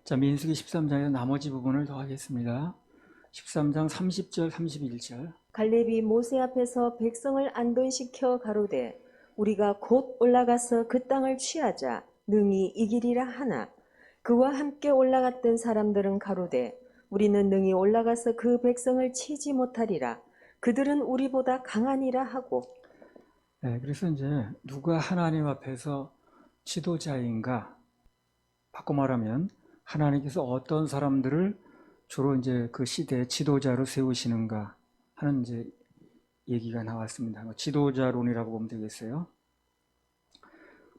자, 민수기 13장에서 나머지 부분을 더 하겠습니다. 13장 30절, 31절. 갈렙이 모세 앞에서 백성을 안돈시켜 가로되 우리가 곧 올라가서 그 땅을 취하자 능히 이기리라 하나 그와 함께 올라갔던 사람들은 가로되 우리는 능히 올라가서 그 백성을 치지 못하리라 그들은 우리보다 강하니라 하고. 네, 그래서 이제 누가 하나님 앞에서 지도자인가? 바꿔 말하면 하나님께서 어떤 사람들을 주로 이제 그 시대의 지도자로 세우시는가 하는 이제 얘기가 나왔습니다. 지도자론이라고 보면 되겠어요.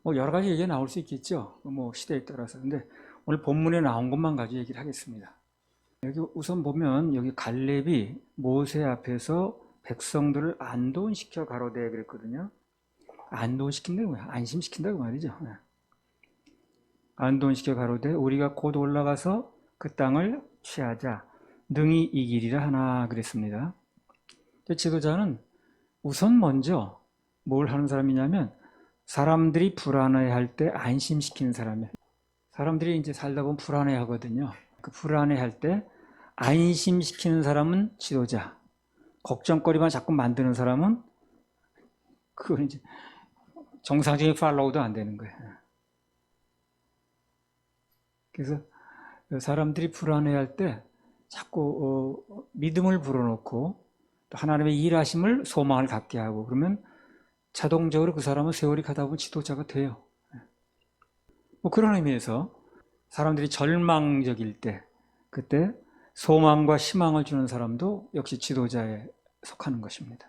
여러 가지 얘기가 나올 수 있겠죠. 시대에 따라서. 근데 오늘 본문에 나온 것만 가지고 얘기를 하겠습니다. 여기 우선 보면 여기 갈렙이 모세 앞에서 백성들을 안돈시켜 가로되 그랬거든요. 안돈시킨다고 뭐야? 안심시킨다고 말이죠. 안돈시켜 가로되 우리가 곧 올라가서 그 땅을 취하자 능히 이기리라 하나 그랬습니다. 지도자는 우선 먼저 뭘 하는 사람이냐면 사람들이 불안해할 때 안심시키는 사람이에요. 사람들이 이제 살다 보면 불안해하거든요. 그 불안해할 때 안심시키는 사람은 지도자, 걱정거리만 자꾸 만드는 사람은 그건 이제 정상적인 팔로우도 안 되는 거예요. 그래서 사람들이 불안해할 때 자꾸 믿음을 불어넣고 또 하나님의 일하심을 소망을 갖게 하고 그러면 자동적으로 그 사람은 세월이 가다 보면 지도자가 돼요. 그런 의미에서 사람들이 절망적일 때 그때 소망과 희망을 주는 사람도 역시 지도자에 속하는 것입니다.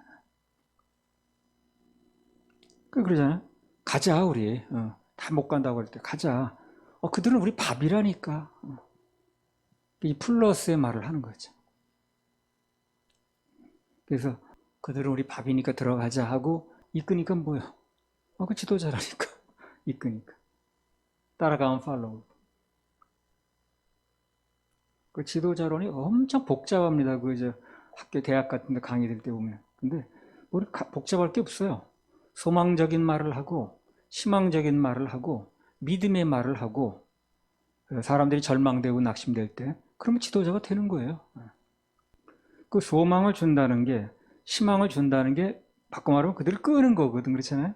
그러잖아요. 가자 우리. 다 못 간다고 할 때 가자. 그들은 우리 밥이라니까. 이 플러스의 말을 하는 거죠. 그래서 그들은 우리 밥이니까 들어가자 하고 이끄니까 뭐예요? 그 지도자라니까. 이끄니까. 따라가면 팔로우. 그 지도자론이 엄청 복잡합니다. 학교, 대학 같은 데 강의 들 때 보면. 근데 우리 복잡할 게 없어요. 소망적인 말을 하고, 희망적인 말을 하고, 믿음의 말을 하고, 사람들이 절망되고 낙심될 때, 그러면 지도자가 되는 거예요. 그 소망을 준다는 게, 희망을 준다는 게, 바꿔 말하면 그들을 끄는 거거든. 그렇잖아요?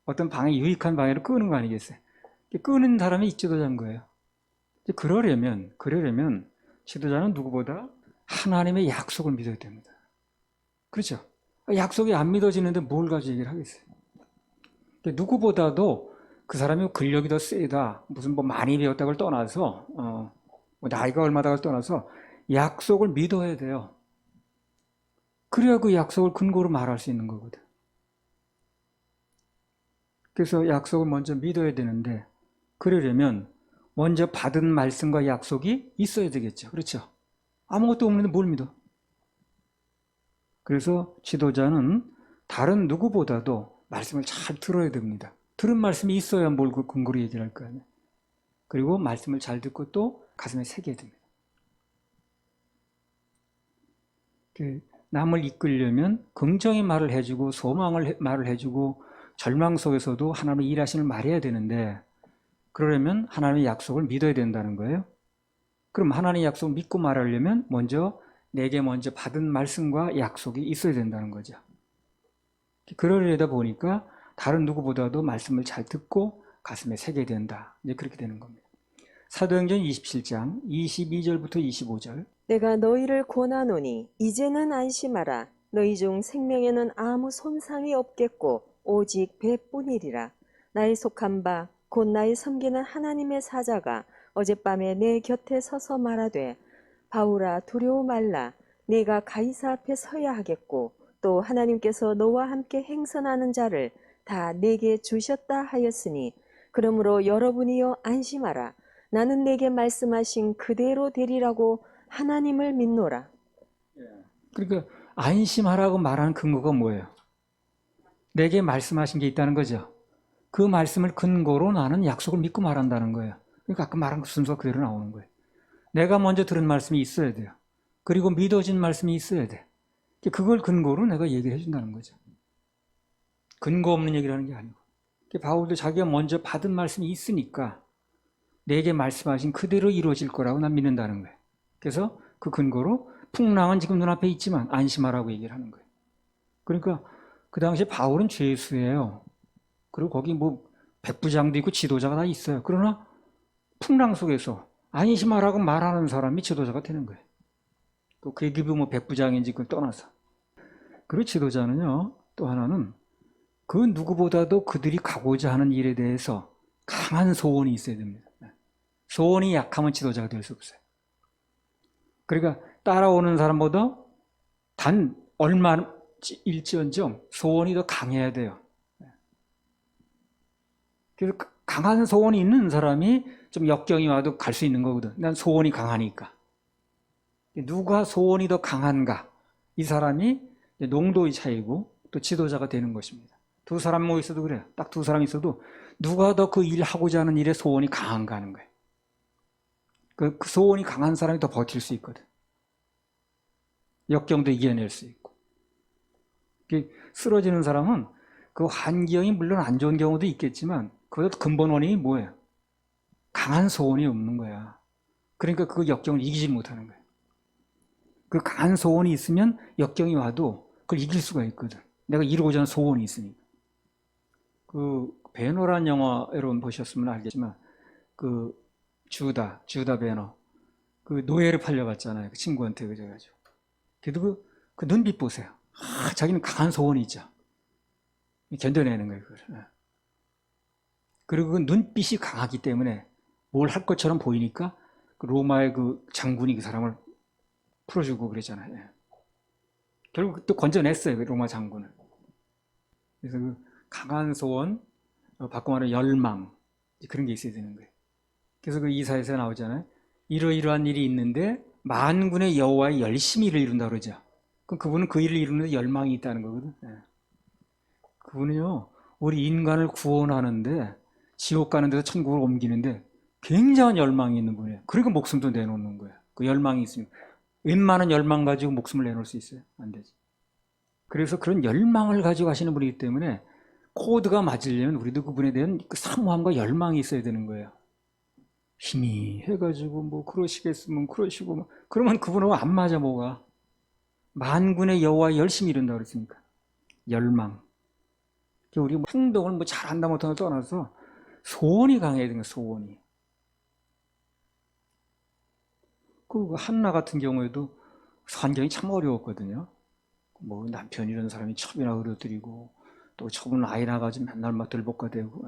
어떤 유익한 방향으로 끄는 거 아니겠어요? 끄는 사람이 지도자인 거예요. 그러려면 지도자는 누구보다 하나님의 약속을 믿어야 됩니다. 그렇죠? 약속이 안 믿어지는데 뭘 가지고 얘기를 하겠어요? 누구보다도 그 사람이 근력이 더 세다, 무슨 많이 배웠다고 떠나서, 나이가 얼마다를 떠나서 약속을 믿어야 돼요. 그래야 그 약속을 근거로 말할 수 있는 거거든. 그래서 약속을 먼저 믿어야 되는데, 그러려면 먼저 받은 말씀과 약속이 있어야 되겠죠. 그렇죠? 아무것도 없는데 뭘 믿어? 그래서 지도자는 다른 누구보다도 말씀을 잘 들어야 됩니다. 들은 말씀이 있어야 뭘 근거로 얘기를 할 거 아니에요. 그리고 말씀을 잘 듣고 또 가슴에 새겨야 됩니다. 남을 이끌려면 긍정의 말을 해주고 소망을 말을 해주고 절망 속에서도 하나님의 일하심을 말해야 되는데 그러려면 하나님의 약속을 믿어야 된다는 거예요. 그럼 하나님의 약속을 믿고 말하려면 내게 먼저 받은 말씀과 약속이 있어야 된다는 거죠. 그러려다 보니까 다른 누구보다도 말씀을 잘 듣고 가슴에 새겨야 된다. 이제 그렇게 되는 겁니다. 사도행전 27장 22절부터 25절. 내가 너희를 권하노니 이제는 안심하라. 너희 중 생명에는 아무 손상이 없겠고 오직 배뿐이리라. 나의 속한 바 곧 나의 섬기는 하나님의 사자가 어젯밤에 내 곁에 서서 말하되 바울아 두려워 말라. 네가 가이사 앞에 서야 하겠고 또 하나님께서 너와 함께 행선하는 자를 다 내게 주셨다 하였으니 그러므로 여러분이여 안심하라. 나는 내게 말씀하신 그대로 되리라고 하나님을 믿노라. 그러니까 안심하라고 말하는 근거가 뭐예요? 내게 말씀하신 게 있다는 거죠. 그 말씀을 근거로 나는 약속을 믿고 말한다는 거예요. 그러니까 아까 말한 순서가 그대로 나오는 거예요. 내가 먼저 들은 말씀이 있어야 돼요. 그리고 믿어진 말씀이 있어야 돼. 그걸 근거로 내가 얘기를 해준다는 거죠. 근거 없는 얘기를 하는 게 아니고. 바울도 자기가 먼저 받은 말씀이 있으니까 내게 말씀하신 그대로 이루어질 거라고 난 믿는다는 거예요. 그래서 그 근거로 풍랑은 지금 눈앞에 있지만 안심하라고 얘기를 하는 거예요. 그러니까 그 당시에 바울은 죄수예요. 그리고 거기 뭐 백부장도 있고 지도자가 다 있어요. 그러나 풍랑 속에서 안심하라고 말하는 사람이 지도자가 되는 거예요. 또 그 기분 뭐 백부장인지 그걸 떠나서. 그리고 지도자는요, 또 하나는 그 누구보다도 그들이 가고자 하는 일에 대해서 강한 소원이 있어야 됩니다. 소원이 약하면 지도자가 될 수 없어요. 그러니까 따라오는 사람보다 단 얼마일지언정 소원이 더 강해야 돼요. 그래서 강한 소원이 있는 사람이 좀 역경이 와도 갈 수 있는 거거든. 난 소원이 강하니까. 누가 소원이 더 강한가? 이 사람이 농도의 차이고 또 지도자가 되는 것입니다. 두 사람 모여 있어도 그래요. 딱 두 사람 있어도 누가 더 그 일 하고자 하는 일에 소원이 강한가 하는 거예요. 그 소원이 강한 사람이 더 버틸 수 있거든. 역경도 이겨낼 수 있고. 쓰러지는 사람은 그 환경이 물론 안 좋은 경우도 있겠지만 그것도 근본 원인이 뭐예요? 강한 소원이 없는 거야. 그러니까 그 역경을 이기지 못하는 거예요. 그 강한 소원이 있으면 역경이 와도 그걸 이길 수가 있거든. 내가 이루고자 하는 소원이 있으니까. 그 배너란 영화 여러분 보셨으면 알겠지만 그 주다 배너 그 노예를 팔려갔잖아요. 그 친구한테 그래가지고. 그래도 그 눈빛 보세요. 자기는 강한 소원이 있죠. 견뎌내는 거예요. 그걸. 그리고 그 눈빛이 강하기 때문에 뭘 할 것처럼 보이니까 그 로마의 그 장군이 그 사람을 풀어주고 그랬잖아요. 결국 또 건져냈어요. 그 로마 장군을. 그래서 그 강한 소원, 바꿔 말하면 열망 그런 게 있어야 되는 거예요. 그래서 그 이사야서에 나오잖아요. 이러이러한 일이 있는데 만군의 여호와의 열심히 일을 이룬다 그러죠. 그럼 그분은 그 일을 이루는 데 열망이 있다는 거거든. 그분은요, 우리 인간을 구원하는데 지옥 가는 데서 천국을 옮기는데 굉장한 열망이 있는 분이에요. 그러니까 목숨도 내놓는 거예요. 그 열망이 있으면 웬만한 열망 가지고 목숨을 내놓을 수 있어요? 안 되지. 그래서 그런 열망을 가지고 하시는 분이기 때문에 코드가 맞으려면 우리도 그분에 대한 그 사모함과 열망이 있어야 되는 거예요. 힘이 해가지고 뭐 그러시겠으면 그러시고 뭐 그러면 그분하고 안 맞아 뭐가. 만군의 여호와 열심히 이룬다 그랬으니까 열망. 우리 행동을 뭐 잘한다 못한다 떠나서 소원이 강해야 되는 거예요. 소원이. 그 한나 같은 경우에도 환경이 참 어려웠거든요. 뭐 남편 이런 사람이 첩이나 그려드리고 또 첩은 아이 나가지고 맨날 막 들볶아대고.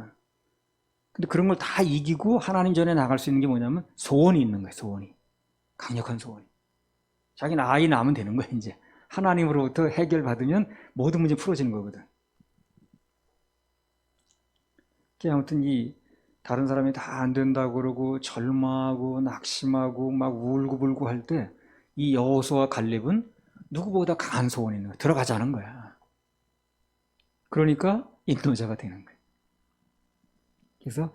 근데 그런 걸 다 이기고 하나님 전에 나갈 수 있는 게 뭐냐면 소원이 있는 거예요. 소원이. 강력한 소원이. 자기는 아이 낳으면 되는 거예요. 이제 하나님으로부터 해결받으면 모든 문제 풀어지는 거거든. 아무튼 이 다른 사람이 다 안 된다고 그러고 절망하고 낙심하고 막 울고불고 할 때 이 여호수아와 갈렙은 누구보다 강한 소원이 있는 거야. 들어가자는 거야. 그러니까 인도자가 되는 거야. 그래서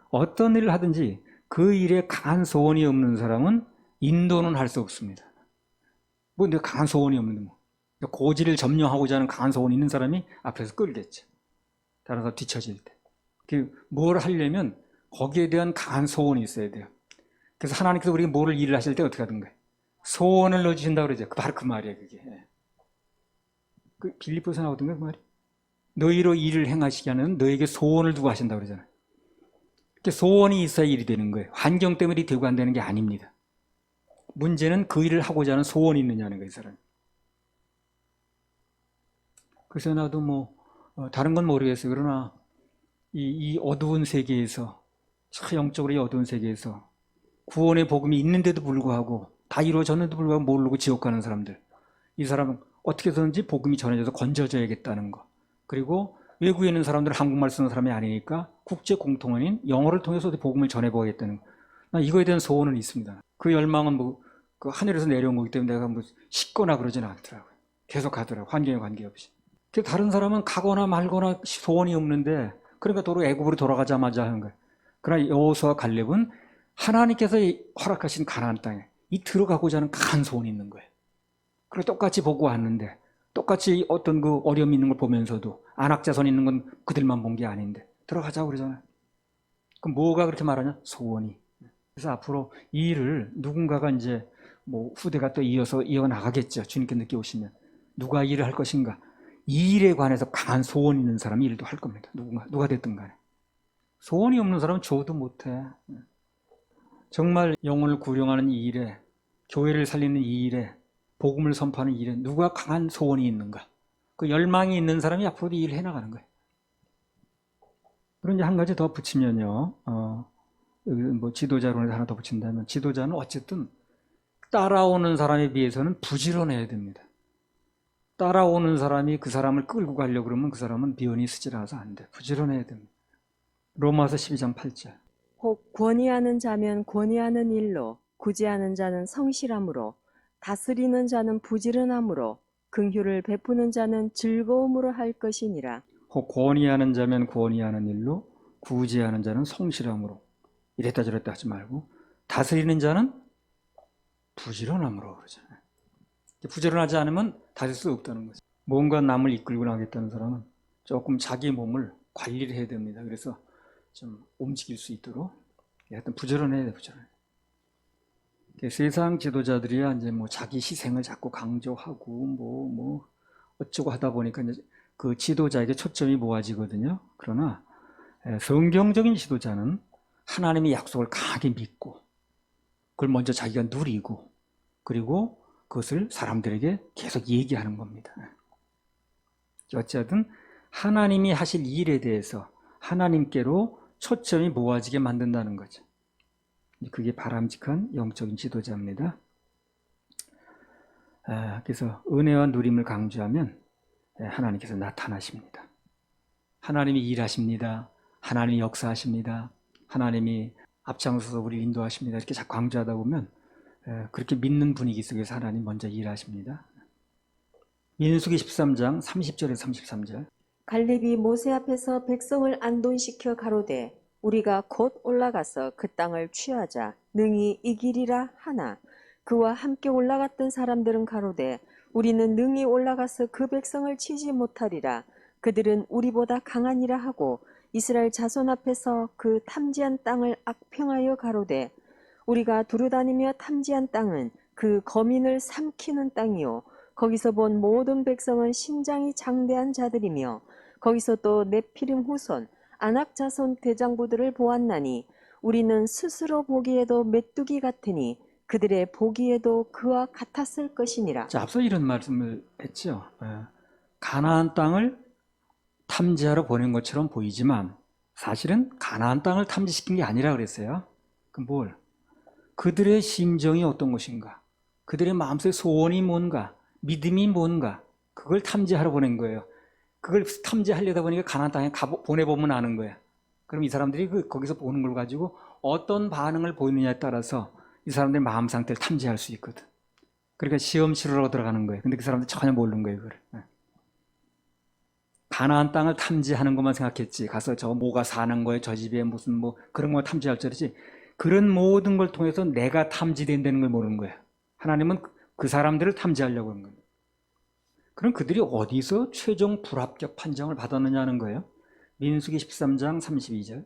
어떤 일을 하든지 그 일에 강한 소원이 없는 사람은 인도는 할 수 없습니다. 뭐 내가 강한 소원이 없는데 뭐 고지를 점령하고자 하는 강한 소원이 있는 사람이 앞에서 끌겠지. 다른 사람 뒤처질 때. 뭘 하려면 거기에 대한 강한 소원이 있어야 돼요. 그래서 하나님께서 우리가 뭐를 일을 하실 때 어떻게 하든가 소원을 넣어주신다고 그러죠. 바로 그 말이에요. 그게. 그 빌립보에서 나오던가 그 말이. 너희로 일을 행하시게 하는 너에게 소원을 두고 하신다고 그러잖아요. 소원이 있어야 일이 되는 거예요. 환경 때문에 되고 안 되는 게 아닙니다. 문제는 그 일을 하고자 하는 소원이 있느냐는 거예요. 이 사람이. 그래서 나도 뭐 다른 건 모르겠어요. 그러나 이 어두운 세계에서 영적으로 이 어두운 세계에서 구원의 복음이 있는데도 불구하고 다 이루어졌는데도 불구하고 모르고 지옥 가는 사람들, 이 사람은 어떻게 해서든지 복음이 전해져서 건져져야겠다는 거. 그리고 외국에 있는 사람들은 한국말 쓰는 사람이 아니니까 국제 공통어인 영어를 통해서 복음을 전해보겠다는 거. 난 이거에 대한 소원은 있습니다. 그 열망은 뭐 그 하늘에서 내려온 거기 때문에 내가 뭐 식거나 그러지는 않더라고요. 계속 가더라고요. 환경에 관계없이. 다른 사람은 가거나 말거나 소원이 없는데 그러니까 도로 애굽으로 돌아가자마자 하는 거예요. 그러나 여호수아와 갈렙은 하나님께서 허락하신 가나안 땅에 이 들어가고자 하는 강한 소원이 있는 거예요. 그리고 똑같이 보고 왔는데 똑같이 어떤 그 어려움이 있는 걸 보면서도 안악자손 있는 건 그들만 본 게 아닌데 들어가자고 그러잖아요. 그럼 뭐가 그렇게 말하냐? 소원이. 그래서 앞으로 이 일을 누군가가 이제 뭐 후대가 또 이어나가겠죠. 주님께 늦게 오시면. 누가 이 일을 할 것인가? 이 일에 관해서 강한 소원이 있는 사람이 일도 할 겁니다. 누가 됐든 간에. 소원이 없는 사람은 줘도 못해. 정말 영혼을 구령하는 이 일에, 교회를 살리는 이 일에, 복음을 선포하는 이 일에 누가 강한 소원이 있는가? 그 열망이 있는 사람이 앞으로도 이 일을 해나가는 거예요. 그리고 이제 한 가지 더 붙이면요. 여기 뭐 지도자론에서 하나 더 붙인다면, 지도자는 어쨌든 따라오는 사람에 비해서는 부지런해야 됩니다. 따라오는 사람이 그 사람을 끌고 가려고 그러면 그 사람은 비언이 스치라서 안 돼. 부지런해야 됩니다. 로마서 12장 8절. 혹 권위하는 자면 권위하는 일로, 구제하는 자는 성실함으로, 다스리는 자는 부지런함으로, 긍휼을 베푸는 자는 즐거움으로 할 것이니라. 혹 권위하는 자면 권위하는 일로, 구제하는 자는 성실함으로. 이랬다 저랬다 하지 말고, 다스리는 자는 부지런함으로 그러잖아요. 부지런하지 않으면 다닐 수 없다는 거죠. 뭔가 남을 이끌고 나가겠다는 사람은 조금 자기 몸을 관리를 해야 됩니다. 그래서 좀 움직일 수 있도록 하여튼 부지런해야 돼, 부지런해. 세상 지도자들이야 이제 뭐 자기 희생을 자꾸 강조하고 뭐 어쩌고 하다 보니까 이제 그 지도자에게 초점이 모아지거든요. 그러나 성경적인 지도자는 하나님의 약속을 강하게 믿고 그걸 먼저 자기가 누리고 그리고 그것을 사람들에게 계속 얘기하는 겁니다. 어쨌든 하나님이 하실 일에 대해서 하나님께로 초점이 모아지게 만든다는 거죠. 그게 바람직한 영적인 지도자입니다. 그래서 은혜와 누림을 강조하면 하나님께서 나타나십니다. 하나님이 일하십니다. 하나님이 역사하십니다. 하나님이 앞장서서 우리를 인도하십니다. 이렇게 자꾸 강조하다 보면 그렇게 믿는 분위기 속에서 하나님 먼저 일하십니다. 민수기 13장 30절에서 33절. 갈렙이 모세 앞에서 백성을 안돈시켜 가로되 우리가 곧 올라가서 그 땅을 취하자 능히 이기리라 하나 그와 함께 올라갔던 사람들은 가로되 우리는 능히 올라가서 그 백성을 치지 못하리라. 그들은 우리보다 강하니라 하고 이스라엘 자손 앞에서 그 탐지한 땅을 악평하여 가로되 우리가 두루다니며 탐지한 땅은 그 거민을 삼키는 땅이요 거기서 본 모든 백성은 신장이 장대한 자들이며 거기서 또 네피림 후손 아낙 자손 대장부들을 보았나니 우리는 스스로 보기에도 메뚜기 같으니 그들의 보기에도 그와 같았을 것이니라. 자, 앞서 이런 말씀을 했죠. 가나안 땅을 탐지하러 보낸 것처럼 보이지만 사실은 가나안 땅을 탐지시킨 게 아니라 그랬어요. 그 뭘? 그들의 심정이 어떤 것인가? 그들의 마음속의 소원이 뭔가? 믿음이 뭔가? 그걸 탐지하러 보낸 거예요. 그걸 탐지하려다 보니까 가나안 땅에 보내보면 아는 거야. 그럼 이 사람들이 거기서 보는 걸 가지고 어떤 반응을 보이느냐에 따라서 이 사람들의 마음 상태를 탐지할 수 있거든. 그러니까 시험 치르러 들어가는 거예요. 근데 그 사람들 전혀 모르는 거예요, 그걸. 가나안 땅을 탐지하는 것만 생각했지. 가서 저 뭐가 사는 거예요, 저 집에 무슨 뭐 그런 거 탐지할 줄 알았지. 그런 모든 걸 통해서 내가 탐지된다는 걸 모르는 거예요. 하나님은 그 사람들을 탐지하려고 하는 거예요. 그럼 그들이 어디서 최종 불합격 판정을 받았느냐는 거예요. 민수기 13장 32절.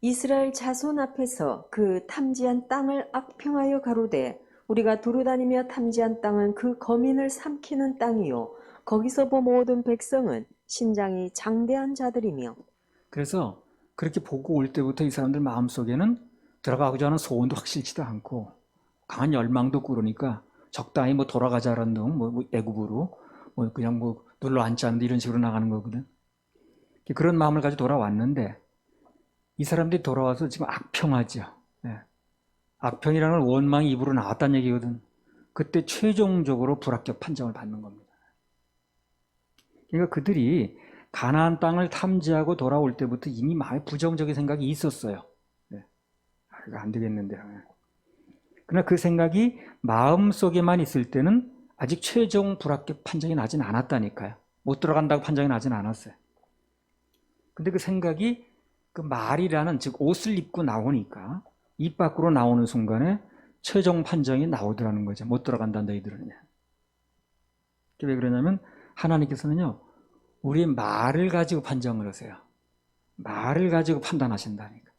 이스라엘 자손 앞에서 그 탐지한 땅을 악평하여 가로되 우리가 두루다니며 탐지한 땅은 그 거민을 삼키는 땅이요 거기서 본 모든 백성은 신장이 장대한 자들이며. 그래서 그렇게 보고 올 때부터 이 사람들 마음속에는 들어가고자 하는 소원도 확실치도 않고 강한 열망도 없고 그러니까 적당히 뭐 돌아가자라는 둥, 뭐 애굽으로 뭐 그냥 뭐 눌러 앉지 않는데 이런 식으로 나가는 거거든. 그런 마음을 가지고 돌아왔는데 이 사람들이 돌아와서 지금 악평하죠. 악평이라는 원망이 입으로 나왔다는 얘기거든. 그때 최종적으로 불합격 판정을 받는 겁니다. 그러니까 그들이 가나안 땅을 탐지하고 돌아올 때부터 이미 마음에 부정적인 생각이 있었어요. 이거 안 되겠는데. 그러나 그 생각이 마음속에만 있을 때는 아직 최종 불합격 판정이 나진 않았다니까요. 못 들어간다고 판정이 나진 않았어요. 근데 그 생각이 그 말이라는 즉 옷을 입고 나오니까 입 밖으로 나오는 순간에 최종 판정이 나오더라는 거죠. 못 들어간다 너희들은. 왜 그러냐면 하나님께서는요. 우리의 말을 가지고 판정을 하세요. 말을 가지고 판단하신다니까.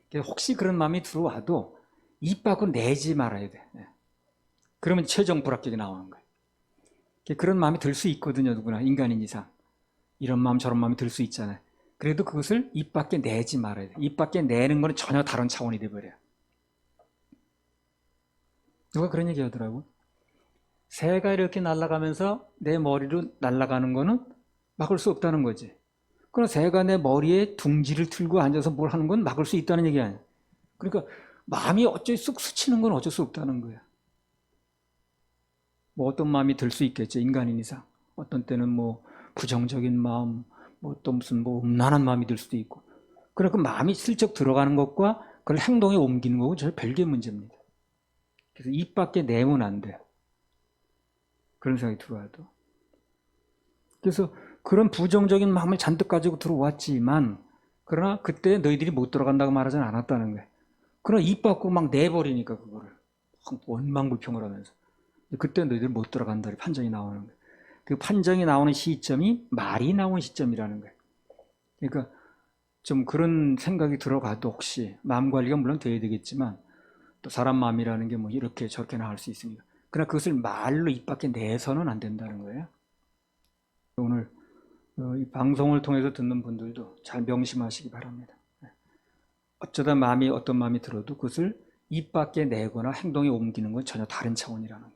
그래서 혹시 그런 마음이 들어와도 입 밖으로 내지 말아야 돼. 예. 그러면 최종 불합격이 나오는 거예요. 그런 마음이 들 수 있거든요. 누구나 인간인 이상. 이런 마음 저런 마음이 들 수 있잖아요. 그래도 그것을 입 밖에 내지 말아야 돼. 입 밖에 내는 건 전혀 다른 차원이 돼버려요. 누가 그런 얘기 하더라고. 새가 이렇게 날아가면서 내 머리로 날아가는 거는 막을 수 없다는 거지. 그럼 새가 내 머리에 둥지를 틀고 앉아서 뭘 하는 건 막을 수 있다는 얘기 아니야. 그러니까 마음이 어쩔 쑥 스치는 건 어쩔 수 없다는 거야. 뭐 어떤 마음이 들 수 있겠죠. 인간인 이상. 어떤 때는 뭐 부정적인 마음, 뭐 또 무슨 뭐 음란한 마음이 들 수도 있고. 그러니까 그 마음이 슬쩍 들어가는 것과 그걸 행동에 옮기는 거고 저 별개의 문제입니다. 그래서 입 밖에 내면 안 돼요. 그런 생각이 들어와도. 그래서 그런 부정적인 마음을 잔뜩 가지고 들어왔지만 그러나 그때 너희들이 못 들어간다고 말하지는 않았다는 거예요. 그러나 입 밖으로 막 내버리니까 그거를 원망불평을 하면서 그때 너희들 못 들어간다 판정이 나오는 거예요. 그 판정이 나오는 시점이 말이 나온 시점이라는 거예요. 그러니까 좀 그런 생각이 들어가도 혹시 마음 관리가 물론 돼야 되겠지만 또 사람 마음이라는 게 뭐 이렇게 저렇게 나올 수 있으니까 그러나 그것을 말로 입 밖에 내서는 안 된다는 거예요. 오늘 이 방송을 통해서 듣는 분들도 잘 명심하시기 바랍니다. 어쩌다 마음이 어떤 마음이 들어도 그것을 입 밖에 내거나 행동에 옮기는 건 전혀 다른 차원이라는 것.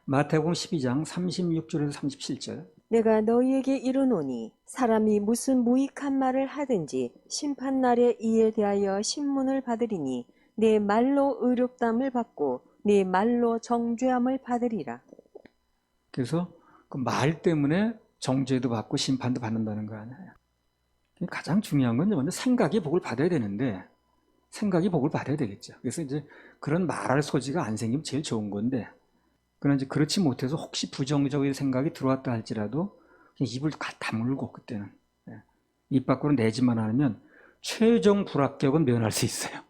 마태복음 12장 36절에서 37절. 내가 너희에게 이르노니 사람이 무슨 무익한 말을 하든지 심판날에 이에 대하여 신문을 받으리니 내 말로 의롭담을 받고 내 말로 정죄함을 받으리라. 그래서 그 말 때문에 정죄도 받고 심판도 받는다는 거 아니에요. 가장 중요한 건 먼저 생각이 복을 받아야 되는데 생각이 복을 받아야 되겠죠. 그래서 이제 그런 말할 소지가 안 생기면 제일 좋은 건데 그러나 이제 그렇지 못해서 혹시 부정적인 생각이 들어왔다 할지라도 그냥 입을 다물고 그때는 입 밖으로 내지만 않으면 최종 불합격은 면할 수 있어요.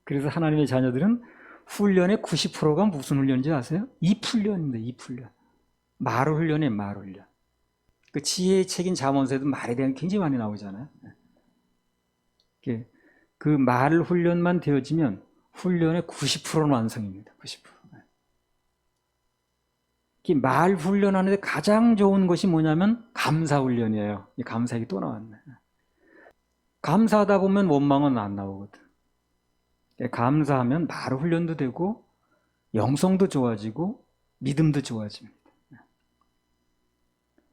그래서 하나님의 자녀들은 훈련의 90%가 무슨 훈련인지 아세요? 입훈련입니다. 입훈련. 말 훈련이에요. 말 훈련. 그 지혜의 책인 잠언서에도 말에 대한 굉장히 많이 나오잖아요. 그 말 훈련만 되어지면 훈련의 90%는 완성입니다. 90%. 말 훈련하는데 가장 좋은 것이 뭐냐면 감사 훈련이에요. 이 감사 얘기 또 나왔네. 감사하다 보면 원망은 안 나오거든. 감사하면 말 훈련도 되고 영성도 좋아지고 믿음도 좋아집니다.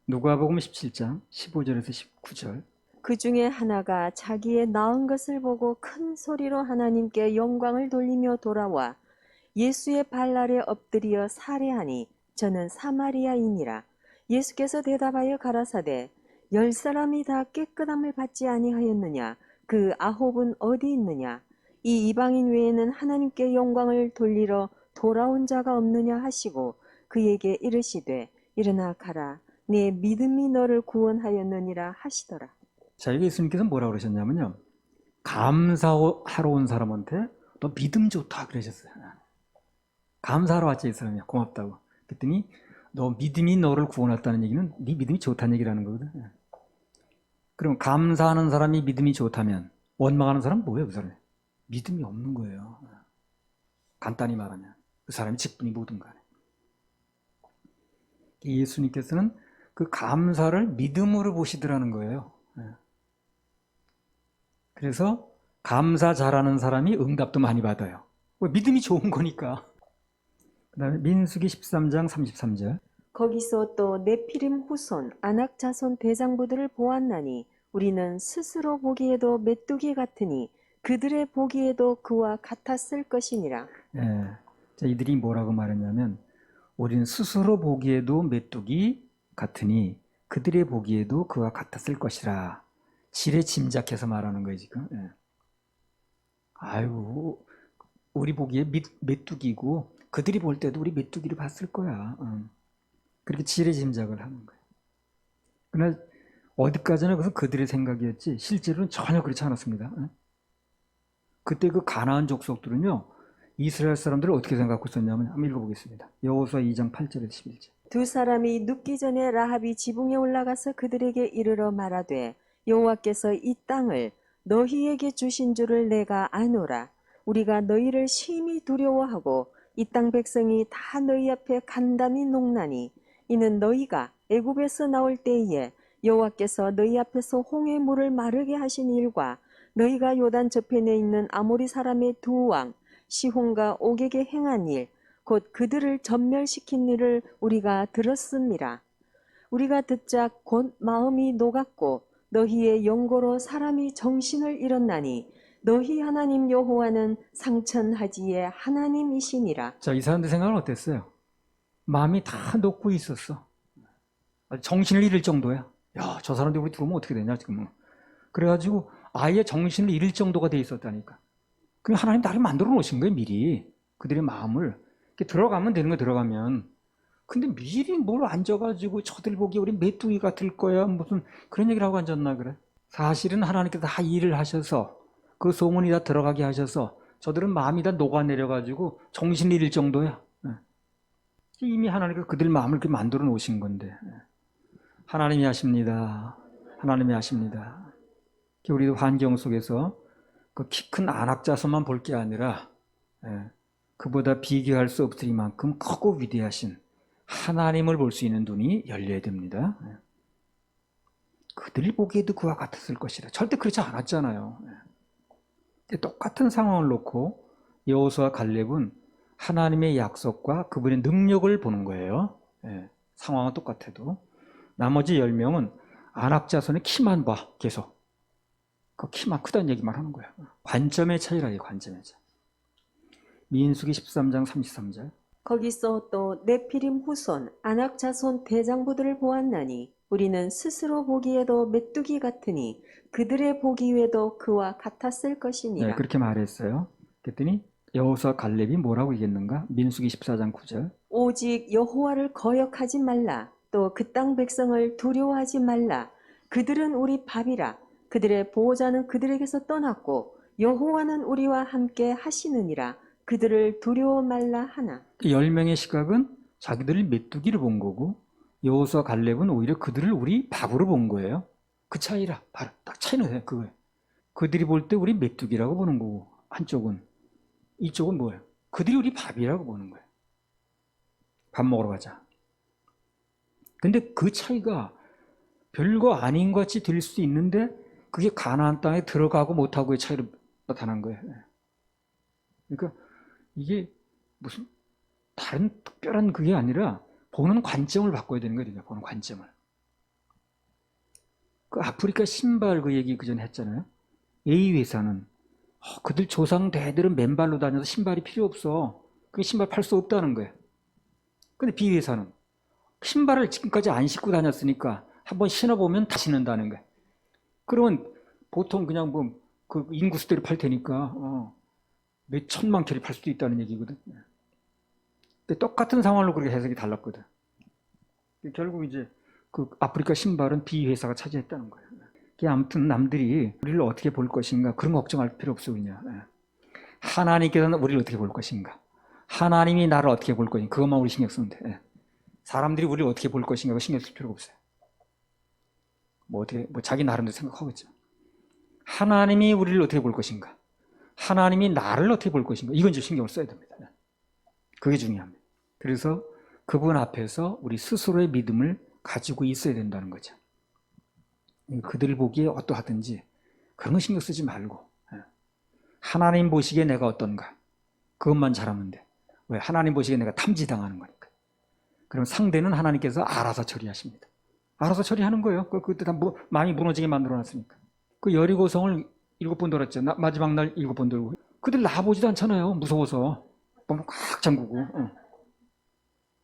누가복음 17장 15절에서 19절. 그 중에 하나가 자기의 낳은 것을 보고 큰 소리로 하나님께 영광을 돌리며 돌아와 예수의 발 아래 엎드려 살해하니 저는 사마리아인이라. 예수께서 대답하여 가라사대 10사람이 다 깨끗함을 받지 아니하였느냐? 그 9은 어디 있느냐? 이 이방인 외에는 하나님께 영광을 돌리러 돌아온 자가 없느냐 하시고 그에게 이르시되 일어나 가라. 네 믿음이 너를 구원하였느니라 하시더라. 자, 여기 예수님께서 뭐라고 그러셨냐면요. 감사하러 온 사람한테 너 믿음 좋다 그러셨어요. 감사하러 왔지 이 사람이 고맙다고. 그랬더니 너 믿음이 너를 구원했다는 얘기는 네 믿음이 좋다는 얘기라는 거거든. 그럼 감사하는 사람이 믿음이 좋다면 원망하는 사람은 뭐예요? 그 사람이 믿음이 없는 거예요. 간단히 말하면 그 사람이 직분이 뭐든 간에. 예수님께서는 그 감사를 믿음으로 보시더라는 거예요. 그래서 감사 잘하는 사람이 응답도 많이 받아요. 믿음이 좋은 거니까. 그 다음에 민수기 13장 33절. 거기서 또 네피림 후손 아낙 자손 대장부들을 보았나니 우리는 스스로 보기에도 메뚜기 같으니 그들의 보기에도 그와 같았을 것이니라. 예. 자, 이들이 뭐라고 말했냐면 우리는 스스로 보기에도 메뚜기 같으니 그들의 보기에도 그와 같았을 것이라. 지레 짐작해서 말하는 거예요 지금. 예. 아유, 우리 보기에 메뚜기고 그들이 볼 때도 우리 메뚜기를 봤을 거야. 그렇게 지레 짐작을 하는 거예요. 그러나 어디까지나 그것은 그들의 생각이었지 실제로는 전혀 그렇지 않았습니다. 그때 그 가나안 족속들은요 이스라엘 사람들을 어떻게 생각하고 있었냐면 한번 읽어보겠습니다. 여호수아 2장 8절에서 11절. 두 사람이 눕기 전에 라합이 지붕에 올라가서 그들에게 이르러 말하되 여호와께서 이 땅을 너희에게 주신 줄을 내가 아노라. 우리가 너희를 심히 두려워하고 이 땅 백성이 다 너희 앞에 간담이 녹나니 이는 너희가 애굽에서 나올 때에 여호와께서 너희 앞에서 홍해 물을 마르게 하신 일과 너희가 요단 저편에 있는 아모리 사람의 두 왕 시혼과 옥에게 행한 일 곧 그들을 전멸시킨 일을 우리가 들었습니다. 우리가 듣자 곧 마음이 녹았고 너희의 영고로 사람이 정신을 잃었나니 너희 하나님 여호와는 상천하지의 하나님이시니라. 자, 이 사람들 생각은 어땠어요? 마음이 다 녹고 있었어. 정신을 잃을 정도야. 야, 저 사람들 우리 들어오면 어떻게 되냐 지금. 그래가지고 아예 정신을 잃을 정도가 돼 있었다니까. 그럼 하나님 나를 만들어 놓으신 거예요, 미리. 그들의 마음을. 이렇게 들어가면 되는 거 들어가면. 근데 미리 뭘 앉아가지고 저들 보기에 우리 메뚜기 같을 거야. 무슨 그런 얘기를 하고 앉았나 그래. 사실은 하나님께서 다 일을 하셔서 그 소문이 다 들어가게 하셔서 저들은 마음이 다 녹아내려가지고 정신을 잃을 정도야. 이미 하나님께서 그들 마음을 그렇게 만들어 놓으신 건데. 하나님이 하십니다. 하나님이 하십니다. 우리도 환경 속에서 그 키 큰 안악자손만 볼 게 아니라 그보다 비교할 수 없으리만큼 크고 위대하신 하나님을 볼 수 있는 눈이 열려야 됩니다. 그들 보기에도 그와 같았을 것이라. 절대 그렇지 않았잖아요. 똑같은 상황을 놓고 여호수아 갈렙은 하나님의 약속과 그분의 능력을 보는 거예요. 상황은 똑같아도. 나머지 10명은 안악자손의 키만 봐. 계속. 그 키만 크다는 얘기만 하는 거야. 관점의 차이라. 관점의 차이. 민수기 13장 33절. 거기서 또 네피림 후손 아낙 자손 대장부들을 보았나니 우리는 스스로 보기에도 메뚜기 같으니 그들의 보기에도 그와 같았을 것이니라. 네, 그렇게 말했어요. 그랬더니 여호수아 갈렙이 뭐라고 얘기했는가? 민수기 14장 9절. 오직 여호와를 거역하지 말라. 또 그 땅 백성을 두려워하지 말라. 그들은 우리 밥이라. 그들의 보호자는 그들에게서 떠났고 여호와는 우리와 함께 하시느니라. 그들을 두려워 말라 하나. 10명의 시각은 자기들을 메뚜기를 본 거고 여호수아 갈렙은 오히려 그들을 우리 밥으로 본 거예요. 그 차이라. 바로 딱 차이는 그거예요. 그들이 볼 때 우리 메뚜기라고 보는 거고 한쪽은. 이쪽은 뭐예요? 그들이 우리 밥이라고 보는 거예요. 밥 먹으러 가자. 근데 그 차이가 별거 아닌 것 같이 들릴 수도 있는데 그게 가나안 땅에 들어가고 못하고의 차이로 나타난 거예요. 그러니까 이게 무슨 다른 특별한 그게 아니라 보는 관점을 바꿔야 되는 거예요. 보는 관점을. 그 아프리카 신발 그 얘기 그전에 했잖아요. A 회사는 그들 조상 대들은 맨발로 다녀서 신발이 필요 없어. 그 신발 팔 수 없다는 거예요. 근데 B 회사는 신발을 지금까지 안 신고 다녔으니까 한번 신어보면 다 신는다는 거예요. 그러면 보통 그냥 뭐 그 인구수대로 팔 테니까 몇 천만 켤이 팔 수도 있다는 얘기거든. 근데 똑같은 상황으로 그렇게 해석이 달랐거든. 결국 이제 그 아프리카 신발은 B 회사가 차지했다는 거예요. 아무튼 남들이 우리를 어떻게 볼 것인가 그런 걱정할 필요 없어 그냥. 하나님께서는 우리를 어떻게 볼 것인가. 하나님이 나를 어떻게 볼 것인가. 그것만 우리 신경 쓰면 돼. 사람들이 우리를 어떻게 볼 것인가 신경 쓸 필요가 없어요. 뭐 자기 나름대로 생각하겠죠. 하나님이 우리를 어떻게 볼 것인가. 하나님이 나를 어떻게 볼 것인가. 이건 이제 신경을 써야 됩니다. 그게 중요합니다. 그래서 그분 앞에서 우리 스스로의 믿음을 가지고 있어야 된다는 거죠. 그들 보기에 어떠하든지 그런 거 신경 쓰지 말고 하나님 보시기에 내가 어떤가 그것만 잘하면 돼. 왜? 하나님 보시기에 내가 탐지당하는 거니까. 그럼 상대는 하나님께서 알아서 처리하십니다. 알아서 처리하는 거예요. 그때 다 마음이 무너지게 만들어놨으니까. 그 여리고성을 7번 돌았죠. 마지막 날 7번 돌고. 그들 나보지도 않잖아요. 무서워서. 꽉 잠그고.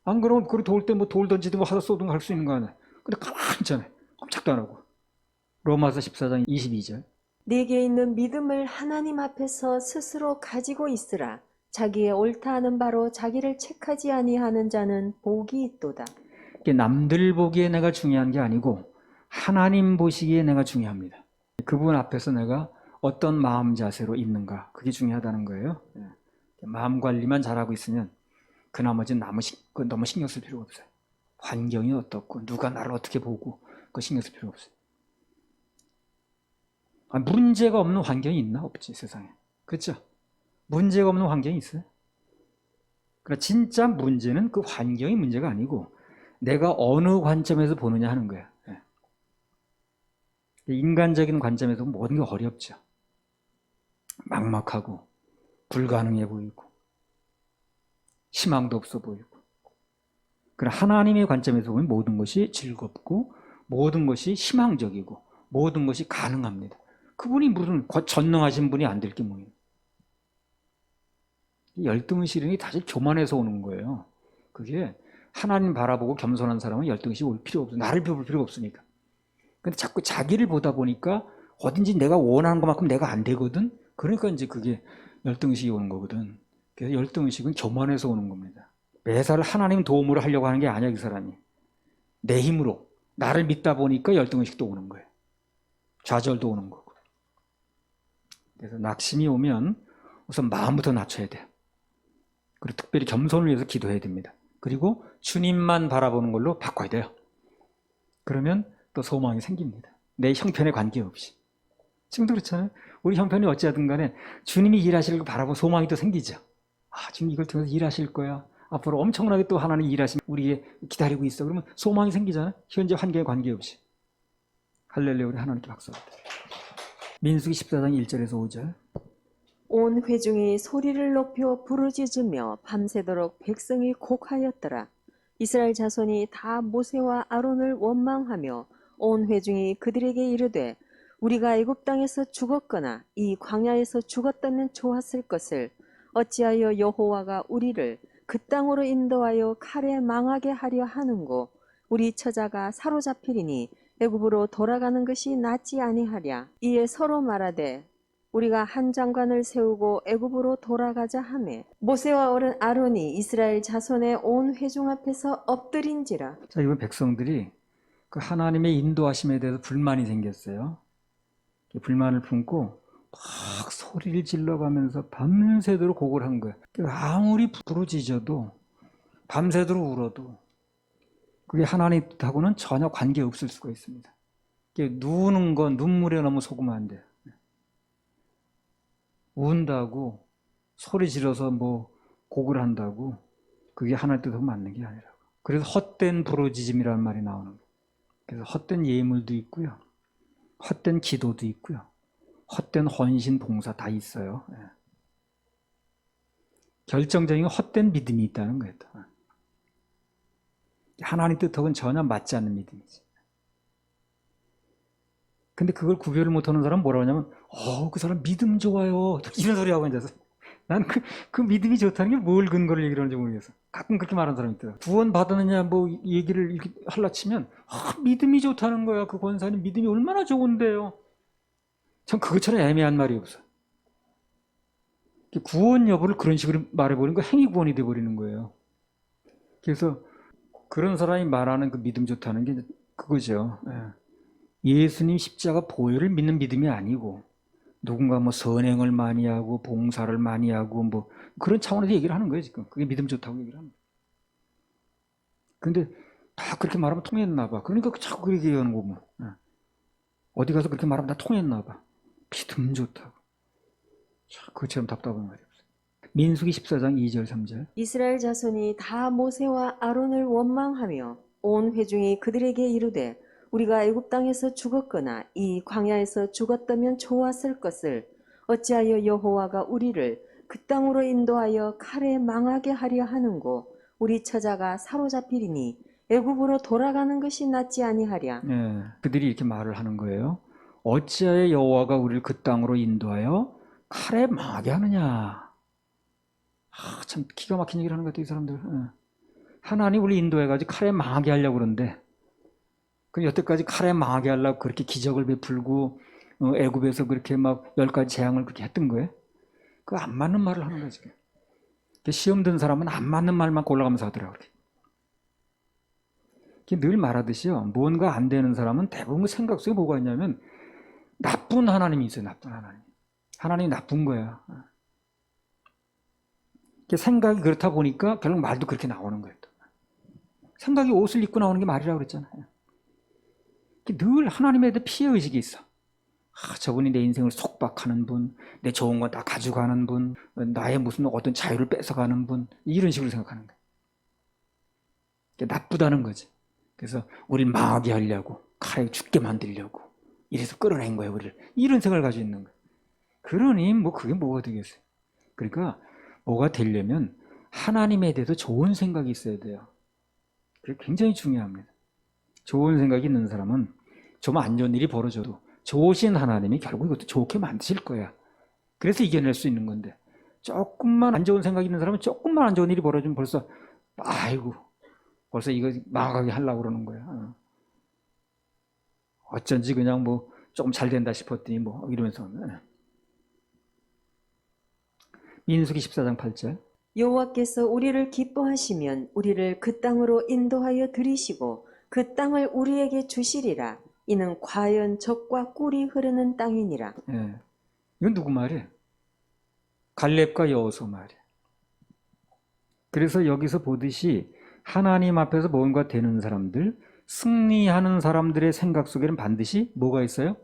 안 그러면 그리 돌 때 뭐 돌 던지든 뭐 하다 쏘든 할 수 있는 거 아니야. 근데 가만히 있잖아요. 꼼짝도 안 하고. 로마서 14장 22절. 네게 있는 믿음을 하나님 앞에서 스스로 가지고 있으라. 자기의 옳다 하는 바로 자기를 책하지 아니하는 자는 복이 있도다. 남들 보기에 내가 중요한 게 아니고 하나님 보시기에 내가 중요합니다. 그분 앞에서 내가 어떤 마음 자세로 있는가 그게 중요하다는 거예요. 마음 관리만 잘하고 있으면 그 나머지는 너무 신경 쓸 필요가 없어요. 환경이 어떻고 누가 나를 어떻게 보고 그거 신경 쓸 필요가 없어요. 문제가 없는 환경이 있나? 없지, 세상에. 그렇죠? 문제가 없는 환경이 있어요? 그러니까 진짜 문제는 그 환경이 문제가 아니고 내가 어느 관점에서 보느냐 하는 거야. 예. 인간적인 관점에서 모든 게 어렵죠. 막막하고 불가능해 보이고 희망도 없어 보이고. 그러나 하나님의 관점에서 보면 모든 것이 즐겁고 모든 것이 희망적이고 모든 것이 가능합니다. 그분이 무슨 전능하신 분이 안 될 게 뭐예요? 열등의식이 사실 교만해서 오는 거예요. 그게 하나님 바라보고 겸손한 사람은 열등의식이 올 필요 없어요. 나를 볼 필요가 없으니까. 근데 자꾸 자기를 보다 보니까 어딘지 내가 원하는 것만큼 내가 안 되거든. 그러니까 이제 그게 열등의식이 오는 거거든. 그래서 열등의식은 교만해서 오는 겁니다. 매사를 하나님 도움으로 하려고 하는 게 아니야, 이 사람이. 내 힘으로 나를 믿다 보니까 열등의식도 오는 거예요. 좌절도 오는 거고. 그래서 낙심이 오면 우선 마음부터 낮춰야 돼요. 그리고 특별히 겸손을 위해서 기도해야 됩니다. 그리고 주님만 바라보는 걸로 바꿔야 돼요. 그러면 또 소망이 생깁니다. 내 형편에 관계없이. 지금도 그렇잖아요. 우리 형편이 어찌하든 간에 주님이 일하시는 걸 바라보고 소망이 또 생기죠. 아, 주님 이걸 통해서 일하실 거야. 앞으로 엄청나게 또 하나님 일하시면 우리에게 기다리고 있어. 그러면 소망이 생기잖아요. 현재 환경에 관계없이. 할렐루야, 우리 하나님께 박수합니다. 민수기 14장 1절에서 5절. 온 회중이 소리를 높여 부르짖으며 밤새도록 백성이 곡하였더라. 이스라엘 자손이 다 모세와 아론을 원망하며 온 회중이 그들에게 이르되 우리가 애굽 땅에서 죽었거나 이 광야에서 죽었다면 좋았을 것을 어찌하여 여호와가 우리를 그 땅으로 인도하여 칼에 망하게 하려 하는고 우리 처자가 사로잡히리니 애굽으로 돌아가는 것이 낫지 아니하랴. 이에 서로 말하되 우리가 한 장관을 세우고 애굽으로 돌아가자 하매 모세와 어른 아론이 이스라엘 자손의 온 회중 앞에서 엎드린지라. 자, 이번 백성들이 그 하나님의 인도하심에 대해서 불만이 생겼어요. 불만을 품고 막 소리를 질러가면서 밤새도록 곡을 한 거예요. 아무리 부르짖어도 밤새도록 울어도 그게 하나님 뜻하고는 전혀 관계없을 수가 있습니다. 누우는 건 눈물에 너무 속으면 안 돼요. 운다고 소리 지르서 뭐 곡을 한다고 그게 하나님 뜻하고 맞는 게 아니라고. 그래서 헛된 부르짖음이라는 말이 나오는 거예요. 그래서 헛된 예물도 있고요. 헛된 기도도 있고요. 헛된 헌신 봉사 다 있어요. 결정적인 헛된 믿음이 있다는 거예요. 하나님 뜻하고는 전혀 맞지 않는 믿음이지. 근데 그걸 구별을 못하는 사람은 뭐라고 하냐면 그 사람 믿음 좋아요. 이런 소리 하고 앉아서 난 그 믿음이 좋다는 게 뭘 근거를 얘기를 하는지 모르겠어. 가끔 그렇게 말하는 사람이 있더라고. 구원 받았느냐 뭐 얘기를 이렇게 하려 치면 믿음이 좋다는 거야. 그 권사님 믿음이 얼마나 좋은데요. 참 그것처럼 애매한 말이 없어. 구원 여부를 그런 식으로 말해버리는 거 행위 구원이 돼버리는 거예요. 그래서 그런 사람이 말하는 그 믿음 좋다는 게 그거죠. 예수님 십자가 보혈을 믿는 믿음이 아니고 누군가 뭐 선행을 많이 하고 봉사를 많이 하고 뭐 그런 차원에서 얘기를 하는 거예요. 지금 그게 믿음 좋다고 얘기를 하는 거예요. 근데 다 그렇게 말하면 통했나 봐. 그러니까 자꾸 그렇게 얘기하는 거고. 어디 가서 그렇게 말하면 다 통했나 봐. 믿음 좋다고. 그것처럼 답답한 말이 없어요. 민수기 14장 2절 3절. 이스라엘 자손이 다 모세와 아론을 원망하며 온 회중이 그들에게 이르되 우리가 애굽 땅에서 죽었거나 이 광야에서 죽었다면 좋았을 것을 어찌하여 여호와가 우리를 그 땅으로 인도하여 칼에 망하게 하려 하는고 우리 처자가 사로잡히리니 애굽으로 돌아가는 것이 낫지 아니하랴. 그들이 이렇게 말을 하는 거예요. 어찌하여 여호와가 우리를 그 땅으로 인도하여 칼에 망하게 하느냐. 참 기가 막힌 얘기를 하는 것 같아요, 이 사람들. 하나님 우리 인도해가지고 칼에 망하게 하려고 그러는데 그 여태까지 칼에 망하게 하려고 그렇게 기적을 베풀고 애굽에서 그렇게 막 10가지 재앙을 그렇게 했던 거예요. 그거 안 맞는 말을 하는 거예요, 지금. 시험 든 사람은 안 맞는 말만 골라가면서 하더라고요. 늘 말하듯이요. 뭔가 안 되는 사람은 대부분 생각 속에 뭐가 있냐면 나쁜 하나님이 있어요. 나쁜 하나님. 하나님이 나쁜 거야. 생각이 그렇다 보니까 결국 말도 그렇게 나오는 거예요. 생각이 옷을 입고 나오는 게 말이라고 그랬잖아요. 늘 하나님에 대해 피해의식이 있어. 저분이 내 인생을 속박하는 분, 내 좋은 거 다 가져가는 분, 나의 무슨 어떤 자유를 뺏어가는 분, 이런 식으로 생각하는 거예요. 나쁘다는 거지. 그래서 우리를 망하게 하려고, 칼에 죽게 만들려고, 이래서 끌어낸 거예요, 우리를. 이런 생각을 가지고 있는 거예요. 그러니 뭐 그게 뭐가 되겠어요. 그러니까 뭐가 되려면 하나님에 대해서 좋은 생각이 있어야 돼요. 그게 굉장히 중요합니다. 좋은 생각이 있는 사람은 좀 안 좋은 일이 벌어져도 좋으신 하나님이 결국 이것도 좋게 만드실 거야. 그래서 이겨낼 수 있는 건데, 조금만 안 좋은 생각이 있는 사람은 조금만 안 좋은 일이 벌어지면 벌써 아이고 벌써 이거 망하게 하려고 그러는 거야. 어쩐지 그냥 뭐 조금 잘 된다 싶었더니 뭐 이러면서. 민수기 14장 8절. 여호와께서 우리를 기뻐하시면 우리를 그 땅으로 인도하여 들이시고 그 땅을 우리에게 주시리라. 이는 과연 젖과 꿀이 흐르는 땅이니라. 예. 이건 누구 말이에요? 갈렙과 여호수 말이에요. 그래서 여기서 보듯이 하나님 앞에서 뭔가 되는 사람들, 승리하는 사람들의 생각 속에는 반드시 뭐가 있어요?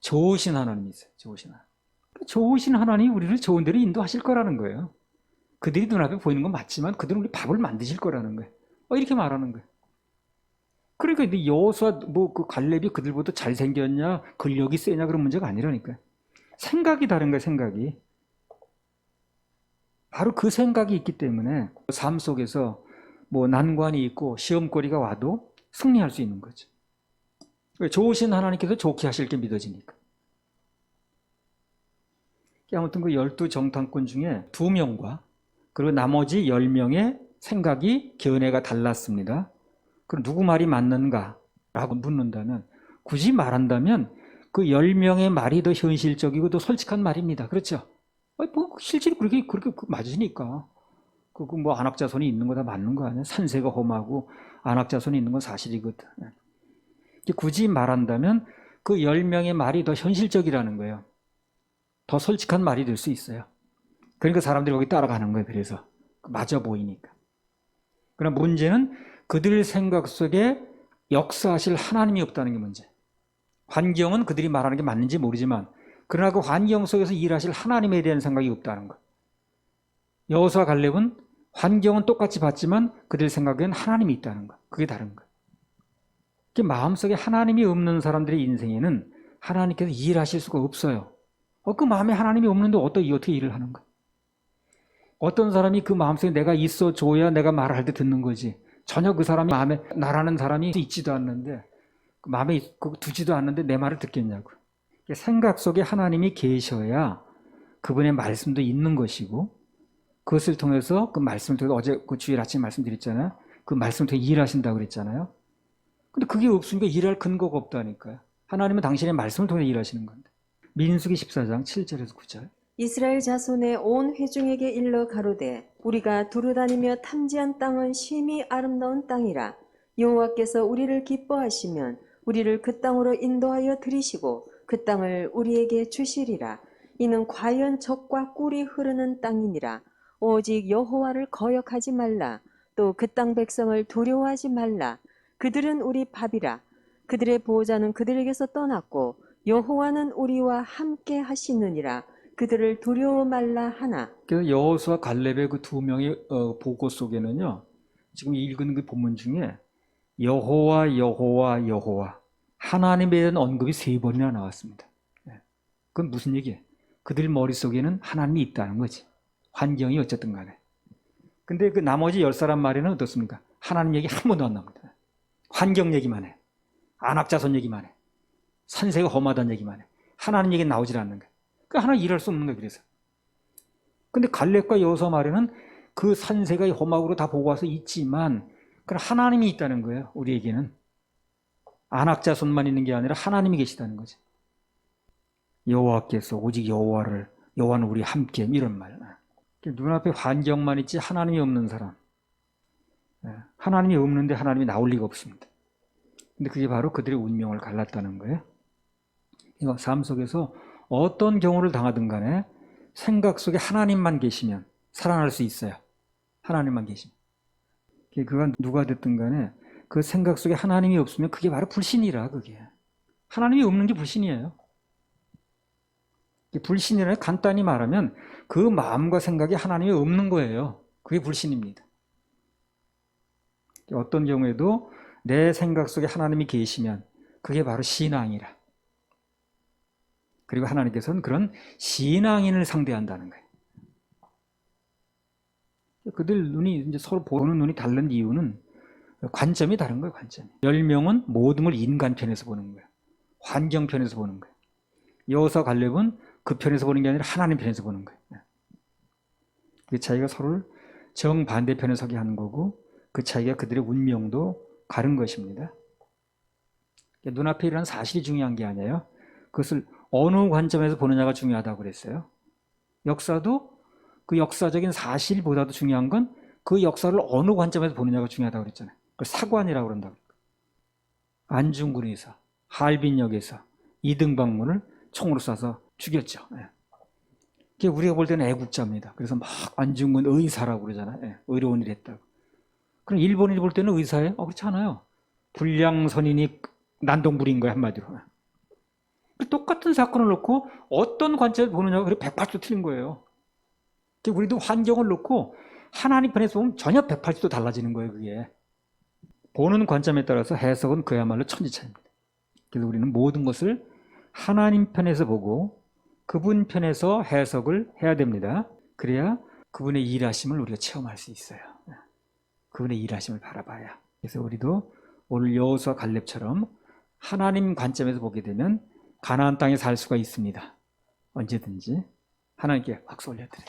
좋으신 하나님이 있어요. 좋으신 하나님. 좋으신 하나님이 우리를 좋은 데로 인도하실 거라는 거예요. 그들이 눈앞에 보이는 건 맞지만 그들은 우리 밥을 만드실 거라는 거예요. 이렇게 말하는 거예요. 그러니까 여호수아 그 갈렙이 그들보다 잘생겼냐, 근력이 세냐 그런 문제가 아니라니까요. 생각이 다른 거예요, 생각이. 바로 그 생각이 있기 때문에 삶 속에서 뭐 난관이 있고 시험거리가 와도 승리할 수 있는 거죠. 좋으신 하나님께서 좋게 하실 게 믿어지니까. 아무튼 그 12정탐꾼 중에 2명과 그리고 나머지 10명의 생각이 견해가 달랐습니다. 그럼 누구 말이 맞는가? 라고 묻는다면 굳이 말한다면 그 10명의 말이 더 현실적이고 더 솔직한 말입니다. 그렇죠? 뭐 실제로 그렇게 맞으니까. 뭐 안악자손이 있는 거 다 맞는 거 아니야? 산세가 험하고 안악자손이 있는 건 사실이거든. 굳이 말한다면 그 10명의 말이 더 현실적이라는 거예요. 더 솔직한 말이 될 수 있어요. 그러니까 사람들이 거기 따라가는 거예요. 그래서 맞아 보이니까. 그러나 문제는 그들 생각 속에 역사하실 하나님이 없다는 게 문제. 환경은 그들이 말하는 게 맞는지 모르지만 그러나 그 환경 속에서 일하실 하나님에 대한 생각이 없다는 것. 여호수아 갈렙은 환경은 똑같이 봤지만 그들 생각에는 하나님이 있다는 것. 그게 다른 것. 마음속에 하나님이 없는 사람들의 인생에는 하나님께서 일하실 수가 없어요. 그 마음에 하나님이 없는데 어떻게 일을 하는가? 어떤 사람이 그 마음속에 내가 있어줘야 내가 말을 할 때 듣는 거지. 전혀 그 사람이 마음에 나라는 사람이 있지도 않는데 그 마음에 두지도 않는데 내 말을 듣겠냐고. 생각 속에 하나님이 계셔야 그분의 말씀도 있는 것이고 그것을 통해서 그 말씀을 통해서 어제 그 주일 아침 말씀드렸잖아요. 그 말씀을 통해 일하신다고 그랬잖아요. 근데 그게 없으니까 일할 근거가 없다니까요. 하나님은 당신의 말씀을 통해 일하시는 건데. 민수기 14장 7절에서 9절. 이스라엘 자손의 온 회중에게 일러 가로되 우리가 두루다니며 탐지한 땅은 심히 아름다운 땅이라. 여호와께서 우리를 기뻐하시면 우리를 그 땅으로 인도하여 들이시고 그 땅을 우리에게 주시리라. 이는 과연 젖과 꿀이 흐르는 땅이니라. 오직 여호와를 거역하지 말라. 또 그 땅 백성을 두려워하지 말라. 그들은 우리 밥이라. 그들의 보호자는 그들에게서 떠났고 여호와는 우리와 함께 하시느니라. 그들을 두려워 말라 하나. 그래서 여호수아 갈렙의 그 2명의 보고 속에는요. 지금 읽은 그 본문 중에 여호와 여호와 여호와 하나님에 대한 언급이 3번이나 나왔습니다. 그건 무슨 얘기예요? 그들 머릿속에는 하나님이 있다는 거지. 환경이 어쨌든 간에. 근데 그 나머지 10사람 말에는 어떻습니까? 하나님 얘기 한 번도 안 나옵니다. 환경 얘기만 해. 안악자손 얘기만 해. 산세가 험하다는 얘기만 해. 하나님 얘기는 나오질 않는 거야. 그러니까 하나 일할 수 없는 거야, 그래서. 근데 갈렙과 여호수아 말에는 그 산세가 험하고 다 보고 와서 있지만 그럼 하나님이 있다는 거예요, 우리에게는. 안악자손만 있는 게 아니라 하나님이 계시다는 거지. 여호와께서 오직 여호와는 우리 함께 이런 말. 눈앞에 환경만 있지 하나님이 없는 사람. 하나님이 없는데 하나님이 나올 리가 없습니다. 근데 그게 바로 그들의 운명을 갈랐다는 거예요. 이거 삶 속에서 어떤 경우를 당하든 간에 생각 속에 하나님만 계시면 살아날 수 있어요. 하나님만 계시면. 그건 누가 됐든 간에 그 생각 속에 하나님이 없으면 그게 바로 불신이라 그게. 하나님이 없는 게 불신이에요. 불신이라는 간단히 말하면 그 마음과 생각이 하나님이 없는 거예요. 그게 불신입니다. 어떤 경우에도 내 생각 속에 하나님이 계시면 그게 바로 신앙이라. 그리고 하나님께서는 그런 신앙인을 상대한다는 거예요. 그들 눈이 이제 서로 보는 눈이 다른 이유는 관점이 다른 거예요, 관점이. 10명은 모든 걸 인간 편에서 보는 거예요. 환경 편에서 보는 거예요. 여호수아 갈렙은 그 편에서 보는 게 아니라 하나님 편에서 보는 거예요. 그 차이가 서로를 정반대편에 서게 하는 거고 그 차이가 그들의 운명도 가른 것입니다. 눈앞에 일어난 사실이 중요한 게 아니에요. 그것을 어느 관점에서 보느냐가 중요하다고 그랬어요. 역사도 그 역사적인 사실보다도 중요한 건 그 역사를 어느 관점에서 보느냐가 중요하다고 그랬잖아요. 그걸 사관이라고 그런다고. 안중근에서 할빈역에서 이등박문을 총으로 쏴서 죽였죠. 그게 우리가 볼 때는 애국자입니다. 그래서 막 안중근 의사라고 그러잖아요. 의로운 일 했다고. 그럼 일본인이 볼 때는 의사예요? 그렇지 않아요. 불량선인이 난동부린 거예요, 한마디로. 똑같은 사건을 놓고 어떤 관점에서 보느냐가 180도 틀린 거예요. 우리도 환경을 놓고 하나님 편에서 보면 전혀 180도 달라지는 거예요, 그게. 보는 관점에 따라서 해석은 그야말로 천지차입니다. 그래서 우리는 모든 것을 하나님 편에서 보고 그분 편에서 해석을 해야 됩니다. 그래야 그분의 일하심을 우리가 체험할 수 있어요. 그분의 일하심을 바라봐야. 그래서 우리도 오늘 여호수아 갈렙처럼 하나님 관점에서 보게 되면 가나안 땅에 살 수가 있습니다. 언제든지 하나님께 박수 올려드려요.